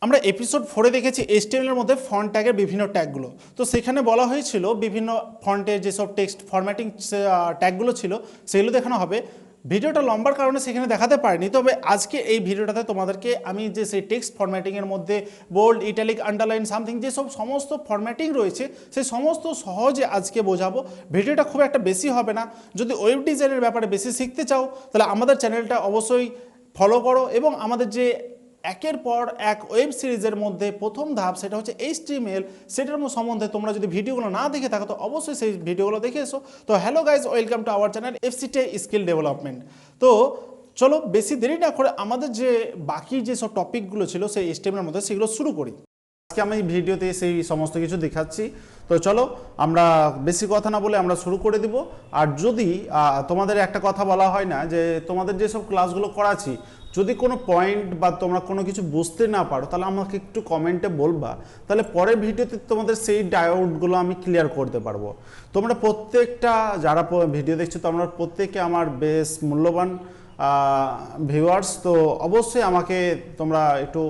আমরা এপিসোড 4-এ দেখেছি HTML এর মধ্যে ফন্ট ট্যাগের বিভিন্ন ট্যাগগুলো। তো সেখানে বলা হয়েছিল বিভিন্ন ফন্টের যেসব টেক্সট ফরম্যাটিং ট্যাগগুলো ছিল সেগুলো দেখানো হবে। ভিডিওটা লম্বার কারণে সেখানে দেখাতে পারিনি, তবে আজকে এই ভিডিওটাতে তোমাদেরকে আমি যে সেই টেক্সট ফরম্যাটিংয়ের মধ্যে বোল্ড, ইটালিক, আন্ডারলাইন, সামথিং যেসব সমস্ত ফরম্যাটিং রয়েছে সেই সমস্ত সহজে আজকে বোঝাবো। ভিডিওটা খুব একটা বেশি হবে না। যদি ওয়েব ডিজাইনের ব্যাপারে বেশি শিখতে চাও তাহলে আমাদের চ্যানেলটা অবশ্যই ফলো করো, এবং আমাদের যে একের পর এক ওয়েব সিরিজের মধ্যে প্রথম ধাপ সেটা হচ্ছে HTML, সেটার সম্বন্ধে তোমরা যদি ভিডিওগুলো না দেখে থাকো তো অবশ্যই সেই ভিডিওগুলো দেখে এসো। তো hello guys, welcome to our channel FCTI skill development. তো চলো বেশি দেরি না করে আমাদের যে বাকি যেসব টপিকগুলো ছিল সেই HTML এর মধ্যে সেগুলো শুরু করি। আজকে আমি ভিডিওতে সেই সমস্ত কিছু দেখাচ্ছি। তো চলো আমরা বেশি কথা না বলে আমরা শুরু করে দিব। আর যদি তোমাদের একটা কথা বলা হয় না যে তোমাদের যেসব ক্লাসগুলো করাচ্ছি যদি কোনো পয়েন্ট বা তোমরা কোনো কিছু বুঝতে না পারো তাহলে আমাকে একটু কমেন্টে বলবা, তাহলে পরের ভিডিওতে তোমাদের সেই ডাউটগুলো আমি ক্লিয়ার করতে পারবো। তোমরা প্রত্যেকটা যারা ভিডিও দেখছো তোমরা প্রত্যেকে আমার বেশ মূল্যবান ভিউয়ার্স, তো অবশ্যই আমাকে তোমরা একটু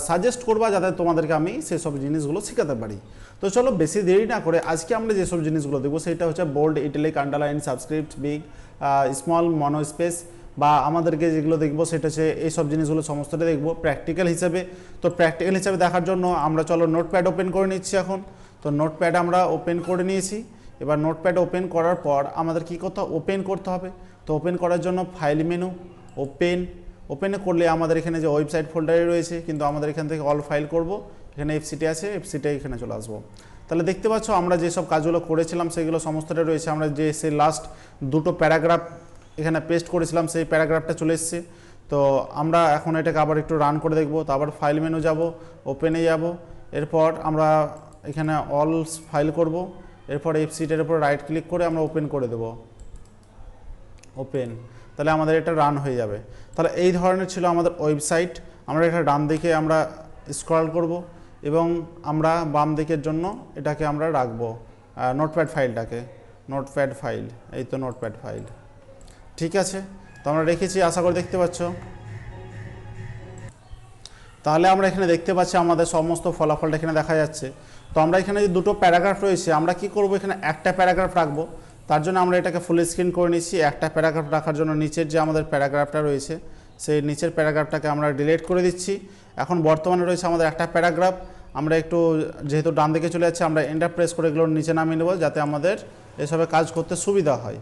সাজেস্ট করবা যাতে তোমাদেরকে আমি সেসব জিনিসগুলো শেখাতে পারি। তো চলো বেশি দেরি না করে আজকে আমরা যেসব জিনিসগুলো দেখবো সেটা হচ্ছে bold, italic, underline, subscript, big, small, monospace, বা আমাদেরকে যেগুলো দেখবো সেটা হচ্ছে এইসব জিনিসগুলো সমস্তটা দেখবো প্র্যাকটিক্যাল হিসেবে। তো প্র্যাকটিক্যাল হিসেবে দেখার জন্য আমরা চলো নোটপ্যাড ওপেন করে নিচ্ছি এখন। তো নোটপ্যাড আমরা ওপেন করে নিয়েছি। এবার নোটপ্যাড ওপেন করার পর আমাদের কী ওপেন করতে হবে। তো ওপেন করার জন্য ফাইল মেনু, ওপেনে করলে আমাদের এখানে যে ওয়েবসাইট ফোল্ডারে রয়েছে, কিন্তু আমাদের এখান থেকে অল ফাইল করব, এখানে FCTI আছে, FCTI এখানে চলে আসবো। তাহলে দেখতে পাচ্ছ আমরা যেসব কাজগুলো করেছিলাম সেগুলো সমস্তটা রয়েছে। আমরা যে সেই লাস্ট দুটো প্যারাগ্রাফ এখানে পেস্ট করেছিলাম সেই প্যারাগ্রাফটা চলে এসছে। তো আমরা এখন এটাকে আবার একটু রান করে দেখব। তো আবার ফাইল মেনু যাব, ওপেনে যাব, এরপর আমরা এখানে অল ফাইল করব, এরপর FCTI-এর উপর রাইট ক্লিক করে আমরা ওপেন করে দেব, ওপেন। তাহলে আমাদের এটা রান হয়ে যাবে। তাহলে এই ধরনের ছিল আমাদের ওয়েবসাইট। আমরা এটা ডান দিকে আমরা স্ক্রল করব এবং আমরা বাম দিকের জন্য এটাকে আমরা রাখবো নোটপ্যাড ফাইলটাকে, নোটপ্যাড ফাইল, এই তো নোটপ্যাড ফাইল, ঠিক আছে। তো আমরা রেখেছি, আশা করি দেখতে পাচ্ছ। তাহলে আমরা এখানে দেখতে পাচ্ছি আমাদের সমস্ত ফলাফলটা এখানে দেখা যাচ্ছে। তো আমরা এখানে যে দুটো প্যারাগ্রাফ রয়েছে আমরা কি করব, এখানে একটা প্যারাগ্রাফ রাখবো। তার জন্য আমরা এটাকে ফুল স্ক্রিন করে নিচ্ছি। একটা প্যারাগ্রাফ রাখার জন্য নিচের যে আমাদের প্যারাগ্রাফটা রয়েছে সেই নিচের প্যারাগ্রাফটাকে আমরা ডিলিট করে দিচ্ছি। এখন বর্তমানে রয়েছে আমাদের একটা প্যারাগ্রাফ। আমরা একটু যেহেতু ডান দিকে চলে যাচ্ছে আমরা এন্টার প্রেস করে এগুলো নিচে নামিয়ে নেব যাতে আমাদের এসবে কাজ করতে সুবিধা হয়।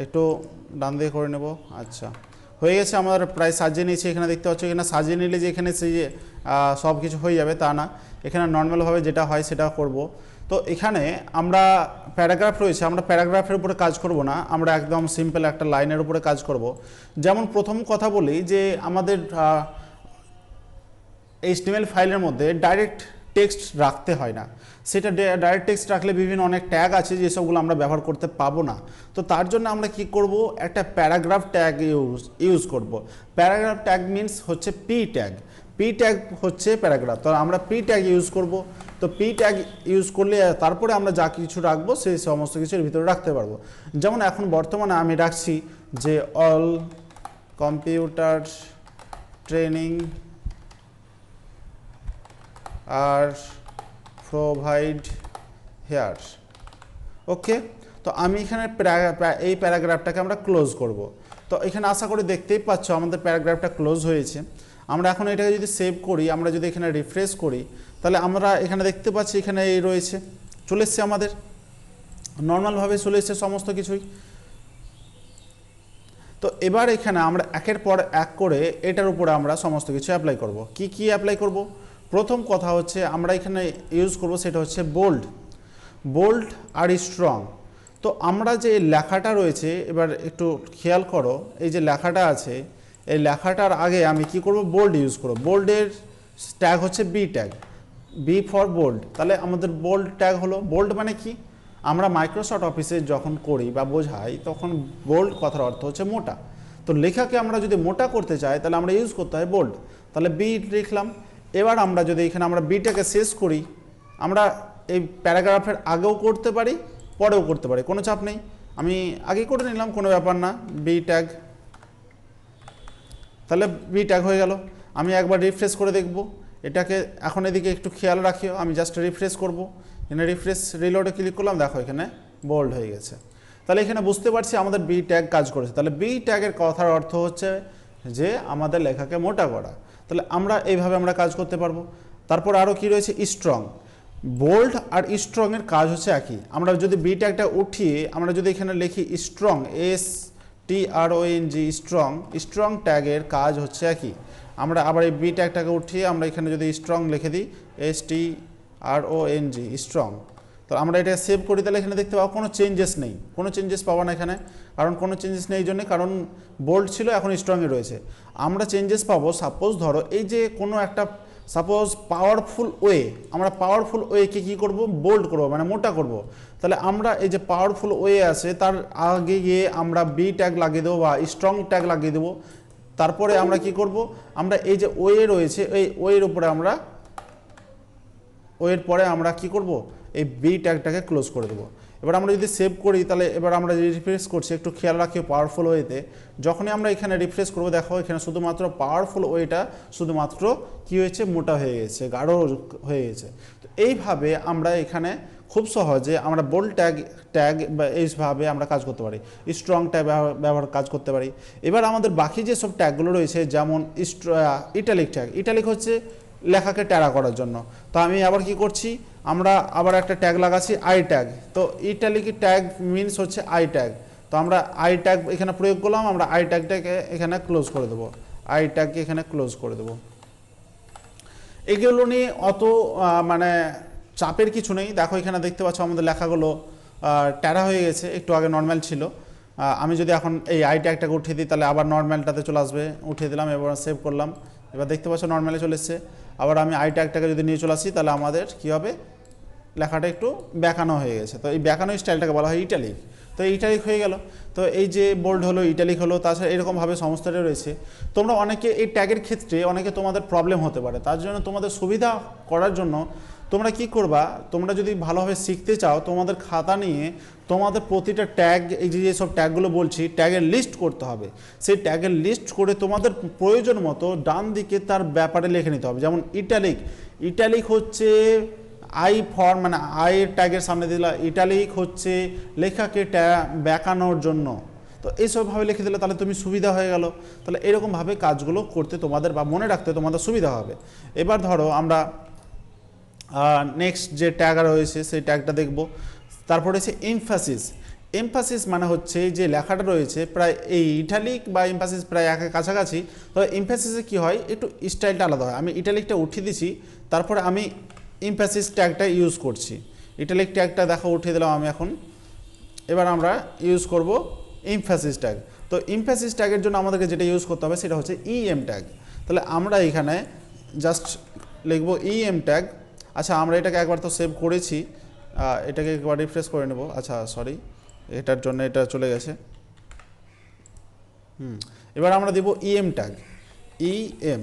একটু ডান দিকে করে নেব। আচ্ছা, হয়ে গেছে, আমাদের প্রায় সাজিয়ে নিয়েছি। এখানে দেখতে পাচ্ছ এখানে সাজিয়ে নিলে যে এখানে সেই সব কিছু হয়ে যাবে তা না, এখানে নর্মালভাবে যেটা হয় সেটা করব। তো এখানে আমরা প্যারাগ্রাফ রয়েছে, আমরা প্যারাগ্রাফের উপরে কাজ করব না, আমরা একদম সিম্পল একটা লাইনের উপরে কাজ করব। যেমন প্রথম কথা বলি যে আমাদের HTML ফাইলের মধ্যে ডাইরেক্ট টেক্সট রাখতে হয় না। সেটা ডাইরেক্ট টেক্সট রাখলে বিভিন্ন অনেক ট্যাগ আছে যেসবগুলো আমরা ব্যবহার করতে পাবো না। তো তার জন্য আমরা কি করব, একটা প্যারাগ্রাফ ট্যাগ ইউজ করব। প্যারাগ্রাফ ট্যাগ মিনস হচ্ছে পি ট্যাগ হচ্ছে প্যারাগ্রাফ। তো আমরা পি ট্যাগ ইউজ করব। তো পি ট্যাগ ইউজ করলে তারপরে আমরা যা কিছু রাখবো সেই সমস্ত কিছুর ভিতরে রাখতে পারবো। যেমন এখন বর্তমানে আমি রাখছি যে অল কম্পিউটার ট্রেনিং আর প্রোভাইড হেয়ার, ওকে। তো আমি এখানে এই প্যারাগ্রাফটাকে আমরা ক্লোজ করব। তো এখানে আশা করি দেখতেই পাচ্ছ আমাদের প্যারাগ্রাফটা ক্লোজ হয়েছে। আমরা এখন এটাকে যদি সেভ করি, আমরা যদি এখানে রিফ্রেশ করি, তাহলে আমরা এখানে দেখতে পাচ্ছি এখানে এই রয়েছে, চলে এসছে আমাদের নর্মালভাবে চলে এসছে সমস্ত কিছুই। তো এবার এখানে আমরা একের পর এক করে এটার উপরে আমরা সমস্ত কিছু অ্যাপ্লাই করব। কি অ্যাপ্লাই করব? প্রথম কথা হচ্ছে আমরা এখানে ইউজ করব সেটা হচ্ছে বোল্ড আর স্ট্রং। তো আমরা যে লেখাটা রয়েছে এবার একটু খেয়াল করো, এই যে লেখাটা আছে এই লেখাটার আগে আমি কি করব, বোল্ড ইউজ করব। বোল্ডের ট্যাগ হচ্ছে বি ফর বোল্ড। তাহলে আমাদের বোল্ড ট্যাগ হলো, বোল্ড মানে কি, আমরা মাইক্রোসফট অফিসে যখন করি বা বোঝাই তখন বোল্ড কথার অর্থ হচ্ছে মোটা। তো লেখাকে আমরা যদি মোটা করতে চাই তাহলে আমরা ইউজ করতে হয় বোল্ড। তাহলে বি লিখলাম। এবার আমরা যদি এখানে আমরা বিটাকে শেষ করি, আমরা এই প্যারাগ্রাফের আগেও করতে পারি পরেও করতে পারি, কোনো চাপ নেই। আমি আগে করে নিলাম, কোনো ব্যাপার না, বি ট্যাগ। তাহলে বি ট্যাগ হয়ে গেল। আমি একবার রিফ্রেশ করে দেখব, এটাকে এখন এদিকে একটু খেয়াল রাখিও, আমি জাস্ট রিফ্রেশ করব, এখানে রিফ্রেশ রিলোডে ক্লিক করলাম, দেখো এখানে বোল্ড হয়ে গেছে। তাহলে এখানে বুঝতে পারছি আমাদের বি ট্যাগ কাজ করেছে। তাহলে বি ট্যাগের কথার অর্থ হচ্ছে যে আমাদের লেখাকে মোটা করা। তাহলে আমরা এইভাবে আমরা কাজ করতে পারবো। তারপর আরও কি রয়েছে, স্ট্রং। বোল্ড আর স্ট্রংয়ের কাজ হচ্ছে একই। আমরা যদি বি ট্যাগটা উঠিয়ে আমরা যদি এখানে লিখি স্ট্রং, STRONG, স্ট্রং, স্ট্রং ট্যাগের কাজ হচ্ছে একই। আমরা আবার এই বি ট্যাগটাকে উঠিয়ে আমরা এখানে যদি স্ট্রং লিখে দিই, STRONG, স্ট্রং, তো আমরা এটা সেভ করি, তাহলে এখানে দেখতে পাবো কোনো চেঞ্জেস নেই, কোনো চেঞ্জেস পাবো না এখানে। কারণ কোনো চেঞ্জেস নেই এই জন্যে, কারণ বোল্ড ছিল এখন স্ট্রংয়ে রয়েছে। আমরা চেঞ্জেস পাবো সাপোজ ধরো এই যে কোনো একটা সাপোজ পাওয়ারফুল ওয়ে, আমরা পাওয়ারফুল ওয়েকে কী করবো, বোল্ড করবো, মানে মোটা করব। তাহলে আমরা এই যে পাওয়ারফুল ওয়ে আছে তার আগে গিয়ে আমরা বি ট্যাগ লাগিয়ে দেবো বা স্ট্রং ট্যাগ লাগিয়ে দেবো। তারপরে আমরা কি করব, আমরা এই যে ওয়ে রয়েছে এই ওয়ের উপরে আমরা ওয়ের পরে আমরা কি করব, এই বি ট্যাগটাকে ক্লোজ করে দেবো। এবার আমরা যদি সেভ করি তাহলে এবার আমরা রিফ্রেশ করছি, একটু খেয়াল রাখি পাওয়ারফুল ওয়েতে। যখনই আমরা এখানে রিফ্রেশ করবো দেখো এখানে শুধুমাত্র পাওয়ারফুল ওয়েটা শুধুমাত্র কি হয়েছে, মোটা হয়ে গেছে, গাঢ় হয়ে গেছে। তো এইভাবে আমরা এখানে খুব সহজে আমরা বোল্ড ট্যাগ বা এইভাবে আমরা কাজ করতে পারি, স্ট্রং ট্যাগ ব্যবহার কাজ করতে পারি। এবার আমাদের বাকি যে সব ট্যাগগুলো রয়েছে, যেমন ইটালিক ট্যাগ, ইটালিক হচ্ছে লেখাকে ট্যারা করার জন্য। তো আমি আবার কি করছি, আমরা আবার একটা ট্যাগ লাগাচ্ছি আই ট্যাগ। তো ইটালিক ট্যাগ মিনস হচ্ছে আই ট্যাগ। তো আমরা আই ট্যাগ এখানে প্রয়োগ করলাম, আমরা আই ট্যাগটাকে এখানে ক্লোজ করে দেবো, আই ট্যাগকে এখানে ক্লোজ করে দেবো। এগুলো নিয়ে অত মানে চাপের কিছু নেই। দেখো এখানে দেখতে পাচ্ছ আমাদের লেখাগুলো ট্যারা হয়ে গেছে, একটু আগে নর্মাল ছিল। আমি যদি এখন এই আই ট্যাগটাকে উঠিয়ে দিই তাহলে আবার নর্মালটাতে চলে আসবে, উঠিয়ে দিলাম, এবার সেভ করলাম, এবার দেখতে পাচ্ছ নর্মালে চলে এসছে। আবার আমি আই ট্যাগটাকে যদি নিয়ে চলে আসি তাহলে আমাদের কী হবে, লেখাটা একটু বেঁকানো হয়ে গেছে। তো এই বেঁকানো স্টাইলটাকে বলা হয় ইটালিক। তো ইটালিক হয়ে গেল। তো এই যে বোল্ড হলো, ইটালিক হলো, তাছাড়া এরকমভাবে সমস্তটা রয়েছে। তোমরা অনেকে এই ট্যাগের ক্ষেত্রে অনেকে তোমাদের প্রবলেম হতে পারে, তার জন্য তোমাদের সুবিধা করার জন্য তোমরা কি করবা, তোমরা যদি ভালোভাবে শিখতে চাও তোমাদের খাতা নিয়ে তোমাদের প্রতিটা ট্যাগ, এই যে সব ট্যাগগুলো বলছি ট্যাগের লিস্ট করতে হবে। সেই ট্যাগের লিস্ট করে তোমাদের প্রয়োজন মতো ডান দিকে তার ব্যাপারে লিখে নিতে হবে। যেমন ইটালিক, ইটালিক হচ্ছে আই ফর, মানে আই ট্যাগের সামনে দিলা, ইটালিক হচ্ছে লেখাকে বেঁকানোর জন্য। তো এইসবভাবে লিখে দিলে তাহলে তুমি সুবিধা হয়ে গেল। তাহলে এরকমভাবে কাজগুলো করতে তোমাদের বা মনে রাখতে তোমাদের সুবিধা হবে। এবার ধরো আমরা নেক্সট যে ট্যাগ রয়েছে সেই ট্যাগটা দেখব। তারপরে হচ্ছে এমফাসিস। এমফাসিস মানে হচ্ছে যে লেখাটা রয়েছে প্রায় এই ইটালিক বা এমফাসিস প্রায় একের কাছাকাছি। তবে এমফাসিসে কী হয়, একটু স্টাইলটা আলাদা হয়। আমি ইটালিকটা উঠিয়ে দিছি, তারপরে আমি এমফাসিস ট্যাগটা ইউজ করছি। ইটালিক ট্যাগটা দেখো উঠিয়ে দিলাম আমি এখন। এবার আমরা ইউজ করব এমফাসিস ট্যাগ। তো এমফাসিস ট্যাগের জন্য আমাদেরকে যেটা ইউজ করতে হবে সেটা হচ্ছে ইএম ট্যাগ। তাহলে আমরা এখানে জাস্ট লিখব ইএম ট্যাগ। আচ্ছা, আমরা এটাকে একবার তো সেভ করেছি, এটাকে একবার রিফ্রেশ করে নেব। আচ্ছা সরি, এটার জন্য এটা চলে গেছে। এবার আমরা দেব ইএম ট্যাগ, ইএম।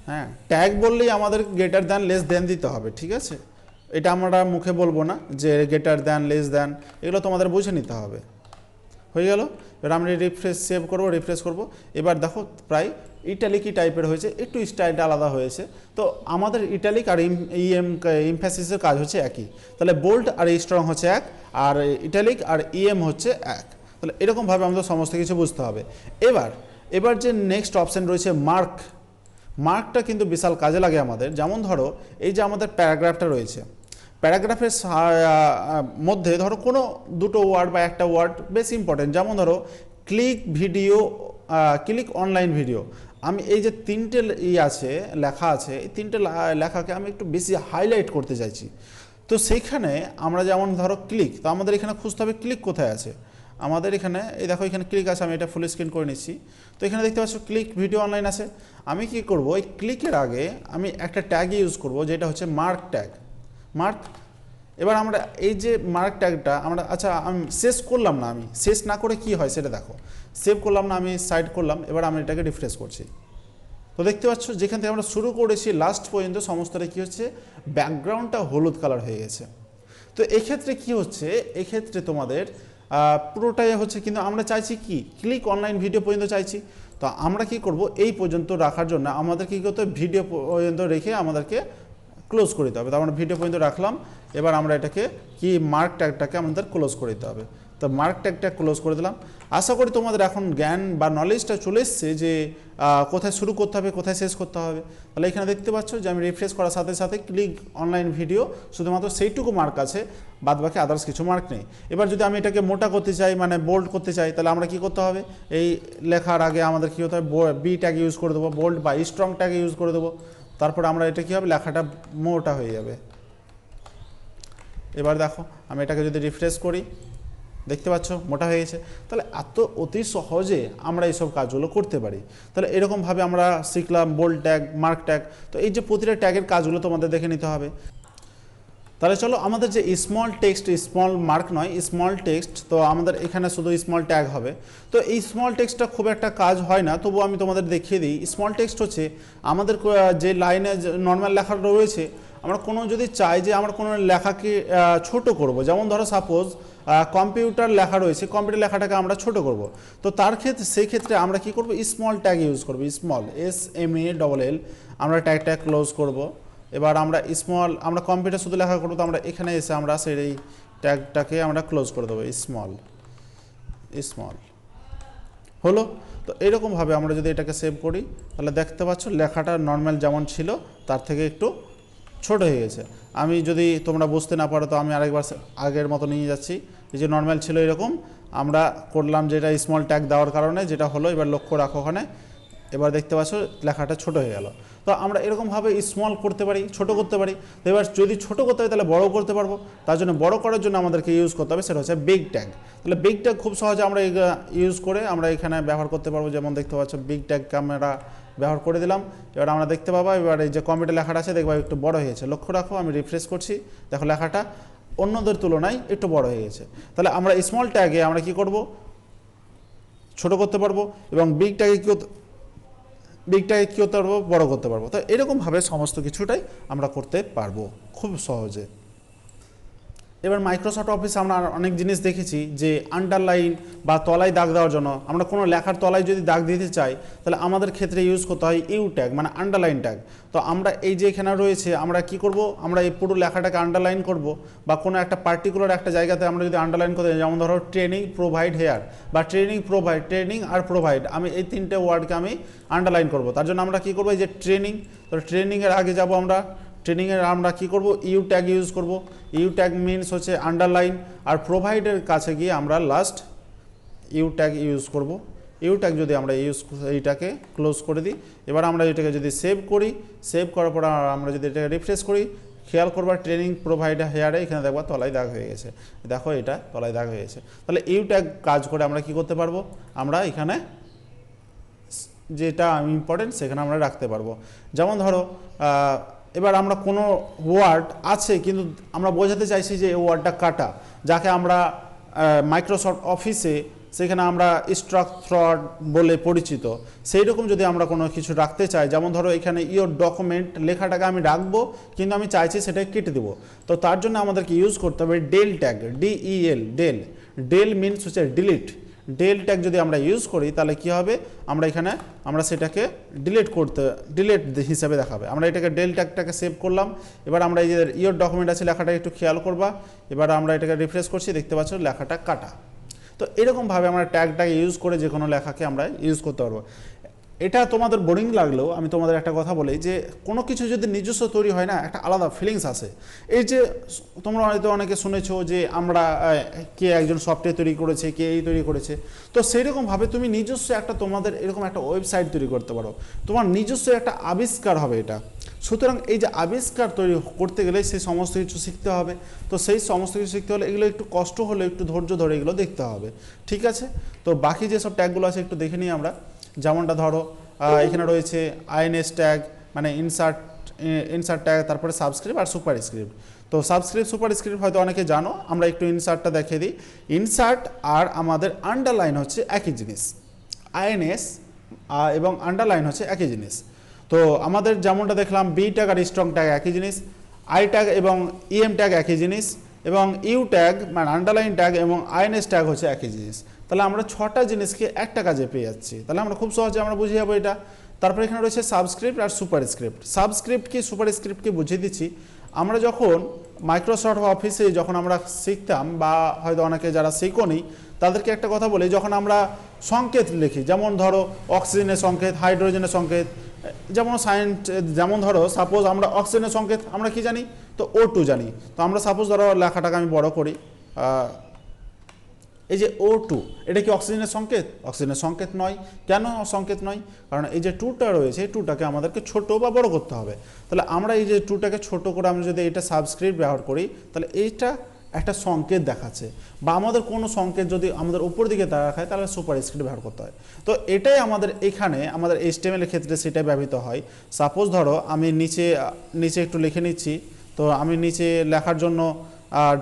হ্যাঁ, ট্যাগ বললেই আমাদের গ্রেটার দ্যান লেস দ্যান দিতে হবে, ঠিক আছে? এটা আমরা মুখে বলবো না যে গ্রেটার দ্যান লেস দ্যান, এগুলো তোমাদের বুঝে নিতে হবে। হয়ে গেল। এবার আমরা রিফ্রেশ সেভ করব, রিফ্রেশ করব। এবার দেখো প্রায় ইটালিকই টাইপের হয়েছে, একটু স্টাইলটা আলাদা হয়েছে। তো আমাদের ইটালিক আর এমফ্যাসিসের কাজ হচ্ছে একই। তাহলে বোল্ড আর স্ট্রং হচ্ছে এক, আর ইটালিক আর ইএম হচ্ছে এক। তাহলে এরকমভাবে আমাদের সমস্ত কিছু বুঝতে হবে। এবার যে নেক্সট অপশান রয়েছে মার্ক। মার্কটা কিন্তু বিশাল কাজে লাগে আমাদের। যেমন ধরো এই যে আমাদের প্যারাগ্রাফটা রয়েছে, প্যারাগ্রাফের মধ্যে ধরো কোনো দুটো ওয়ার্ড বা একটা ওয়ার্ড বেশ ইম্পর্টেন্ট। যেমন ধরো ক্লিক অনলাইন ভিডিও। আমি এই যে তিনটে আছে লেখা আছে, এই তিনটে লেখাকে আমি একটু বেশি হাইলাইট করতে চাইছি। তো সেইখানে আমরা যেমন ধরো ক্লিক, তো আমাদের এখানে খুঁজতে হবে ক্লিক কোথায় আছে। আমাদের এখানে এই দেখো এখানে ক্লিক আছে, আমি এটা ফুল স্ক্রিন করে নিচ্ছি। তো এখানে দেখতে পাচ্ছ ক্লিক ভিডিও অনলাইন আছে। আমি কি করব, এই ক্লিকের আগে আমি একটা ট্যাগ ইউজ করব যেটা হচ্ছে মার্ক ট্যাগ, মার্ক। এবার আমরা এই যে মার্ক ট্যাগটা আমরা, আচ্ছা আমি শেষ করলাম না, আমি শেষ না করে কি হয় সেটা দেখো। সেভ করলাম না, আমি সাইড করলাম, এবার আমি এটাকে রিফ্রেশ করছি। তো দেখতে পাচ্ছ যেখান থেকে আমরা শুরু করেছি লাস্ট পর্যন্ত সমস্তটা কী হচ্ছে, ব্যাকগ্রাউন্ডটা হলুদ কালার হয়ে গেছে। তো এক্ষেত্রে কি হচ্ছে, এক্ষেত্রে তোমাদের পুরোটাই হচ্ছে, কিন্তু আমরা চাইছি কি ক্লিক অনলাইন ভিডিও পর্যন্ত চাইছি। তো আমরা কি করব, এই পর্যন্ত রাখার জন্য আমাদের কি করতে হবে, ভিডিও পর্যন্ত রেখে আমাদেরকে ক্লোজ করে দিতে হবে। তো আমরা ভিডিও পর্যন্ত রাখলাম, এবার আমরা এটাকে কি মার্ক ট্যাগটাকে আমাদের ক্লোজ করে দিতে হবে। তো মার্ক ট্যাগটা ক্লোজ করে দিলাম। আশা করি তোমাদের এখন জ্ঞান বা নলেজটা চলে এসছে যে কোথায় শুরু করতে হবে, কোথায় শেষ করতে হবে। তাহলে এখানে দেখতে পাচ্ছ যে আমি রিফ্রেশ করার সাথে সাথে ক্লিক অনলাইন ভিডিও, শুধুমাত্র সেইটুকু মার্ক আছে, বাদ বাকি আদার্স কিছু মার্ক নেই। এবার যদি আমি এটাকে মোটা করতে চাই, মানে বোল্ড করতে চাই, তাহলে আমরা কি করতে হবে, এই লেখার আগে আমাদের কী হতে হবে, বি ট্যাগ ইউজ করে দেবো, বোল্ড বা স্ট্রং ট্যাগ ইউজ করে দেবো। তারপরে আমরা এটা কী হবে, লেখাটা মোটা হয়ে যাবে। এবার দেখো আমি এটাকে যদি রিফ্রেশ করি, দেখতে পাচ্ছ মোটা হয়ে গেছে। তাহলে এত অতি সহজে আমরা এইসব কাজগুলো করতে পারি। তাহলে এরকমভাবে আমরা শিখলাম বোল্ড ট্যাগ, মার্ক ট্যাগ। তো এই যে প্রতিটা ট্যাগের কাজগুলো তোমাদের দেখে নিতে হবে। তাহলে চলো আমাদের যে স্মল টেক্সট, স্মল মার্ক নয়, স্মল টেক্সট, তো আমাদের এখানে শুধু স্মল ট্যাগ হবে। তো এই স্মল টেক্সটটা খুব একটা কাজ হয় না, তবুও আমি তোমাদের দেখিয়ে দিই। স্মল টেক্সট হচ্ছে আমাদের যে লাইনে নর্মাল লেখা রয়েছে, আমরা কোনো যদি চাই যে আমরা কোনো লেখাকে ছোট করব, যেমন ধরো সাপোজ কম্পিউটার লেখা রয়েছে, কম্পিউটার লেখাটাকে আমরা ছোট করব। তো তার ক্ষেত্রে সেই ক্ষেত্রে আমরা কি করব, স্মল ট্যাগ ইউজ করব, স্মল SMALL, আমরা ট্যাগটা ক্লোজ করব। এবার আমরা আমরা কম্পিউটার শুধু লেখা করবো, তো আমরা এখানে এসে আমরা সেই ট্যাগটাকে আমরা ক্লোজ করে দেবো, স্মল হলো। তো এরকমভাবে আমরা যদি এটাকে সেভ করি, তাহলে দেখতে পাচ্ছ লেখাটা নর্মাল যেমন ছিল তার থেকে একটু ছোট হয়ে গেছে। আমি যদি তোমরা বুঝতে না পারো, তো আমি আরেকবার আগের মতো নিয়ে যাচ্ছি। এই যে নর্মাল ছিল এরকম, আমরা করলাম যেটা স্মল ট্যাগ দেওয়ার কারণে যেটা হলো, এবার লক্ষ্য রাখো ওখানে, এবার দেখতে পাচ্ছ লেখাটা ছোট হয়ে গেল। তো আমরা এরকমভাবে স্মল করতে পারি, ছোট করতে পারি। তো এবার যদি ছোট করতে হয় তাহলে বড় করতে পারবো। তার জন্য বড় করার জন্য আমাদেরকে ইউজ করতে হবে, সেটা হচ্ছে বিগ ট্যাগ। তাহলে বিগ ট্যাগ খুব সহজে আমরা ইউজ করে আমরা এখানে ব্যবহার করতে পারবো। যেমন দেখতে পাচ্ছ বিগ ট্যাগকে আমরা ব্যবহার করে দিলাম। এবার আমরা দেখতে পাবো, এবার এই যে কম্পিউটার লেখাটা আছে দেখবা একটু বড় হয়েছে। লক্ষ্য রাখো, আমি রিফ্রেশ করছি, দেখো লেখাটা অন্যদের তুলনায় একটু বড় হয়ে গেছে। তাহলে আমরা স্মল ট্যাগে আমরা কি করব, ছোট করতে পারবো, এবং বিগ ট্যাগে কী করতে পারবো, বড় করতে পারবো। তো এরকমভাবে সমস্ত কিছুটাই আমরা করতে পারবো খুব সহজে। এবার মাইক্রোসফট অফিসে আমরা অনেক জিনিস দেখেছি যে আন্ডারলাইন বা তলায় দাগ দেওয়ার জন্য আমরা কোনো লেখার তলায় যদি দাগ দিতে চাই, তাহলে আমাদের ক্ষেত্রে ইউজ করতে হয় ইউ ট্যাগ, মানে আন্ডারলাইন ট্যাগ। তো আমরা এই যে এখানে রয়েছে, আমরা কি করব, আমরা এই পুরো লেখাটাকে আন্ডারলাইন করব, বা কোনো একটা পার্টিকুলার একটা জায়গাতে আমরা যদি আন্ডারলাইন করতে, যেমন ধরো ট্রেনিং প্রোভাইড হেয়ার, বা ট্রেনিং আর প্রোভাইড, আমি এই তিনটে ওয়ার্ডকে আমি আন্ডারলাইন করব। তার জন্য আমরা কি করব, এই যে ট্রেনিং, তো ট্রেনিংয়ের আগে যাব আমরা, ট্রেনিংয়ের আমরা কী করব, ইউ ট্যাগ ইউজ করব। ইউ ট্যাগ মিনস হচ্ছে আন্ডারলাইন, আর প্রোভাইডের কাছে গিয়ে আমরা লাস্ট ইউ ট্যাগ ইউজ করব। ইউ ট্যাগ যদি আমরা এইটাকে ক্লোজ করে দিই, এবার আমরা এটাকে যদি সেভ করি, সেভ করার পর আমরা যদি এটাকে রিফ্রেশ করি, খেয়াল করবার ট্রেনিং প্রোভাইড হেয়ারে এখানে দেখবা তলায় দাগ হয়ে গেছে। দেখো এটা তলায় দাগ হয়ে গেছে। তাহলে ইউ ট্যাগ কাজ করে আমরা কি করতে পারবো, আমরা এখানে যেটা ইম্পর্টেন্ট সেখানে আমরা রাখতে পারবো। যেমন ধরো এবার আমরা কোনো ওয়ার্ড আছে কিন্তু আমরা বোঝাতে চাইছি যে এই ওয়ার্ডটা কাটা, যাকে আমরা মাইক্রোসফট অফিসে সেখানে আমরা স্ট্রাকচার বলে পরিচিত, সেই রকম যদি আমরা কোনো কিছু রাখতে চাই, যেমন ধরো এখানে ইওর ডকুমেন্ট লেখাটাকে আমি রাখবো কিন্তু আমি চাইছি সেটাকে কেটে দেবো। তো তার জন্য আমাদেরকে ইউজ করতে হবে del tag, DEL, del means হচ্ছে ডিলিট। ডেল ট্যাগ যদি আমরা ইউজ করি তাহলে কি হবে, আমরা এখানে আমরা সেটাকে ডিলিট হিসাবে দেখাবে। আমরা এটাকে ডেল ট্যাগটাকে সেভ করলাম। এবার আমরা এই যে ইওর ডকুমেন্ট আছে লেখাটা একটু খেয়াল করবা, এবার আমরা এটাকে রিফ্রেশ করছি, দেখতে পাচ্ছ লেখাটা কাটা। তো এরকমভাবে আমরা ট্যাগটাকে ইউজ করে যে কোনো লেখাকে আমরা ইউজ করতে পারবো। এটা তোমাদের বোরিং লাগলেও আমি তোমাদের একটা কথা বলি, যে কোনো কিছু যদি নিজস্ব তৈরি হয় না, একটা আলাদা ফিলিংস আসে। এই যে তোমরা হয়তো অনেকে শুনেছো যে আমরা কে একজন সফটওয়্যার তৈরি করেছে, কে এই তৈরি করেছে। তো সেইরকমভাবে তুমি নিজস্ব একটা তোমাদের এরকম একটা ওয়েবসাইট তৈরি করতে পারো, তোমার নিজস্ব একটা আবিষ্কার হবে এটা। সুতরাং এই যে আবিষ্কার তৈরি করতে গেলে সেই সমস্ত কিছু শিখতে হবে। তো সেই সমস্ত কিছু শিখতে হলে এগুলো একটু কষ্ট হলে একটু ধৈর্য ধরে এগুলো দেখতে হবে, ঠিক আছে। তো বাকি যেসব ট্যাগগুলো আছে একটু দেখে নিই আমরা। যেমনটা ধরো এখানে রয়েছে INS ট্যাগ, মানে ইনসার্ট ট্যাগ, তারপরে সাবস্ক্রিপ্ট আর সুপারস্ক্রিপ্ট। তো সাবস্ক্রিপ্ট সুপারস্ক্রিপ্ট হয়তো অনেকে জানো, আমরা একটু ইনসার্টটা দেখিয়ে দিই। ইনসার্ট আর আমাদের আন্ডারলাইন হচ্ছে একই জিনিস, INS এবং আন্ডারলাইন হচ্ছে একই জিনিস। তো আমাদের যেমনটা দেখলাম বি ট্যাগ আর স্ট্রং ট্যাগ একই জিনিস, আই ট্যাগ এবং EM ট্যাগ একই জিনিস, এবং ইউ ট্যাগ মানে আন্ডারলাইন ট্যাগ এবং INS ট্যাগ হচ্ছে একই জিনিস। তাহলে আমরা 6টা জিনিসকে একটা কাজে পেয়ে যাচ্ছি। তাহলে আমরা খুব সহজে আমরা বুঝে যাবো এটা। তারপরে এখানে রয়েছে সাবস্ক্রিপ্ট আর সুপারস্ক্রিপ্ট। সাবস্ক্রিপ্ট কি সুপারস্ক্রিপ্ট কি বুঝিয়ে দিচ্ছি। আমরা যখন মাইক্রোসফট অফিসে যখন আমরা শিখতাম, বা হয়তো অনেকে যারা শিখোনি তাদেরকে একটা কথা বলি, যখন আমরা সংকেত লিখি, যেমন ধরো অক্সিজেনের সংকেত, হাইড্রোজেনের সংকেত, যেমন ধরো সাপোজ আমরা অক্সিজেনের সংকেত আমরা কি জানি, তো O2 জানি। তো আমরা সাপোজ ধরো লেখাটাকে আমি বড় করি, এই যে O2, এটা কি অক্সিজেনের সংকেত? অক্সিজেনের সংকেত নয়। কেন সংকেত নয়? কারণ এই যে 2টা রয়েছে, এই 2টাকে আমাদেরকে ছোট বা বড় করতে হবে। তাহলে আমরা এই যে 2টাকে ছোট করে আমরা যদি এটা সাবস্ক্রিপ্ট ব্যবহার করি, তাহলে এইটা একটা সংকেত দেখাচ্ছে। বা আমাদের কোনো সংকেত যদি আমাদের উপর দিকে দেখায়, তাহলে সুপারস্ক্রিপ্ট ব্যবহার করতে হয়। তো এটাই আমাদের এখানে আমাদের HTML এর ক্ষেত্রে সেটাই ব্যবহৃত হয়। সাপোজ ধরো আমি নিচে একটু লিখে নিচ্ছি, তো আমি নিচে লেখার জন্য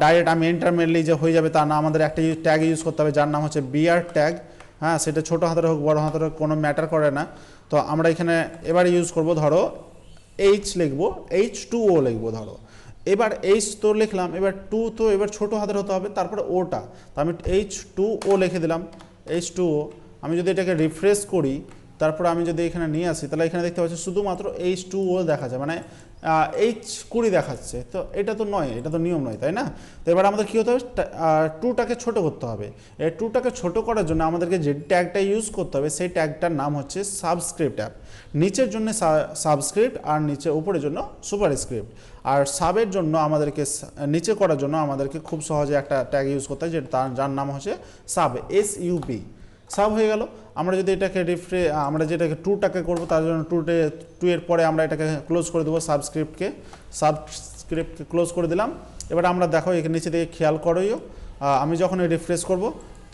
ডাইরেক্ট আমি এন্টার মেনলি যে হয়ে যাবে তা না, আমাদের একটা ট্যাগ ইউজ করতে হবে যার নাম হচ্ছে বিআর ট্যাগ। হ্যাঁ, সেটা ছোটো হাতের হোক বড় হাতের হোক কোনো ম্যাটার করে না। তো আমরা এখানে এবার ইউজ করব, ধরো লিখবো, H2O লিখবো ধরো। এবার H তো লিখলাম, এবার 2 তো এবার ছোটো হাতের হতে হবে, তারপরে ওটা, তো আমি H2O লিখে দিলাম, H2O। আমি যদি এটাকে রিফ্রেশ করি, তারপরে আমি যদি এখানে নিয়ে আসি, তাহলে এখানে দেখতে পাচ্ছি শুধুমাত্র H2O দেখা যায়, মানে H20 দেখাচ্ছে। তো এটা তো নয়, এটা তো নিয়ম নয়, তাই না? তো এবার আমাদের কী হতে হবে, 2টাকে ছোট করতে হবে। এই 2টাকে ছোট করার জন্য আমাদেরকে যে ট্যাগটা ইউজ করতে হবে, সেই ট্যাগটার নাম হচ্ছে সাবস্ক্রিপ্ট ট্যাগ। নিচের জন্য সাবস্ক্রিপ্ট, আর নিচে উপরের জন্য সুপারস্ক্রিপ্ট। আর সাবের জন্য আমাদেরকে নিচে করার জন্য আমাদেরকে খুব সহজে একটা ট্যাগ ইউজ করতে হয়, যার নাম হচ্ছে সাব, SUB। সাব হয়ে গেল। আমরা যদি এটাকে আমরা যেটাকে 2টাকে করবো, তার জন্য 2 এর পরে আমরা এটাকে ক্লোজ করে দেবো, সাবস্ক্রিপ্টকে ক্লোজ করে দিলাম। এবার আমরা দেখো এখানে নিচে দিকে খেয়াল করেও, আমি যখন রিফ্রেশ করব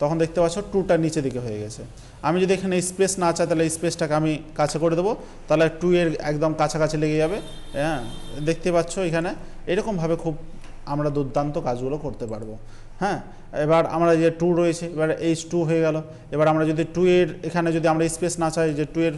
তখন দেখতে পাচ্ছ 2টা নিচে দিকে হয়ে গেছে। আমি যদি এখানে স্পেস না চাই, তাহলে স্পেসটাকে আমি কাছে করে দেবো, তাহলে 2 এর একদম কাছাকাছি লেগে যাবে। হ্যাঁ, দেখতে পাচ্ছ এখানে এরকমভাবে খুব আমরা দুর্দান্ত কাজগুলো করতে পারবো। হ্যাঁ, এবার আমরা যে 2 রয়েছে, এবার H2 হয়ে গেল। এবার আমরা যদি 2 এর এখানে যদি আমরা স্পেস না চাই, যে 2 এর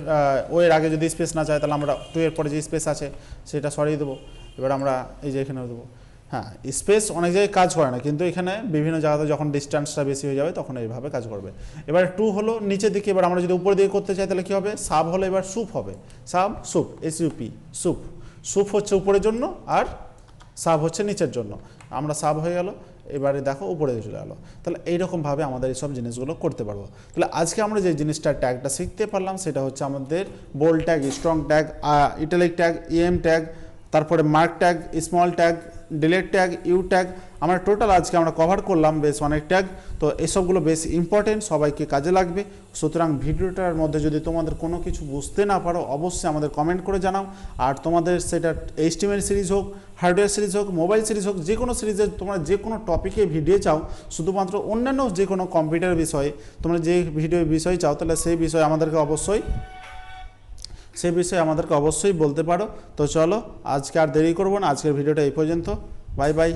এর আগে যদি স্পেস না চাই, তাহলে আমরা 2 এর পরে যে স্পেস আছে সেটা সরিয়ে দেবো। এবার আমরা এই যে এখানে দেবো। হ্যাঁ, স্পেস অনেক জায়গায় কাজ করে না, কিন্তু এখানে বিভিন্ন জায়গাতে যখন ডিস্টেন্সটা বেশি হয়ে যাবে তখন এইভাবে কাজ করবে। এবার 2 হলো নিচের দিকে। এবার আমরা যদি উপর দিকে করতে চাই, তাহলে কী হবে, সাব হলো এবার সুপ হবে, সুপ SUP, সুপ হচ্ছে উপরের জন্য, আর সাব হচ্ছে নিচের জন্য। আমরা সাব হয়ে গেল। এবারে দেখো উপরে চলে গেলো। তাহলে এইরকমভাবে আমাদের এইসব জিনিসগুলো করতে পারবো। তাহলে আজকে আমরা যে জিনিসটা ট্যাগটা শিখতে পারলাম, সেটা হচ্ছে আমাদের bold tag, strong tag, italic tag, EM tag, তারপরে mark tag, small tag, delete tag, U tag. আমরা টোটাল আজকে আমরা কভার করলাম বেশ অনেক ট্যাগ। তো এসবগুলো বেশ ইম্পর্টেন্ট, সবাইকে কাজে লাগবে। সুতরাং ভিডিওটার মধ্যে যদি তোমাদের কোনো কিছু বুঝতে না পারো, অবশ্যই আমাদের কমেন্ট করে জানাও। আর তোমাদের সেটা HTML সিরিজ হোক, হার্ডওয়্যার সিরিজ হোক, মোবাইল সিরিজ হোক, যে কোনো সিরিজে তোমরা যে কোনো টপিকে ভিডিও চাও, শুধুমাত্র অন্যান্য যে কোনো কম্পিউটার বিষয়ে তোমরা যে ভিডিও বিষয় চাও, তাহলে সেই বিষয়ে আমাদেরকে অবশ্যই বলতে পারো। তো চলো, আজকে আর দেরি করবো না, আজকের ভিডিওটা এই পর্যন্ত। Bye bye.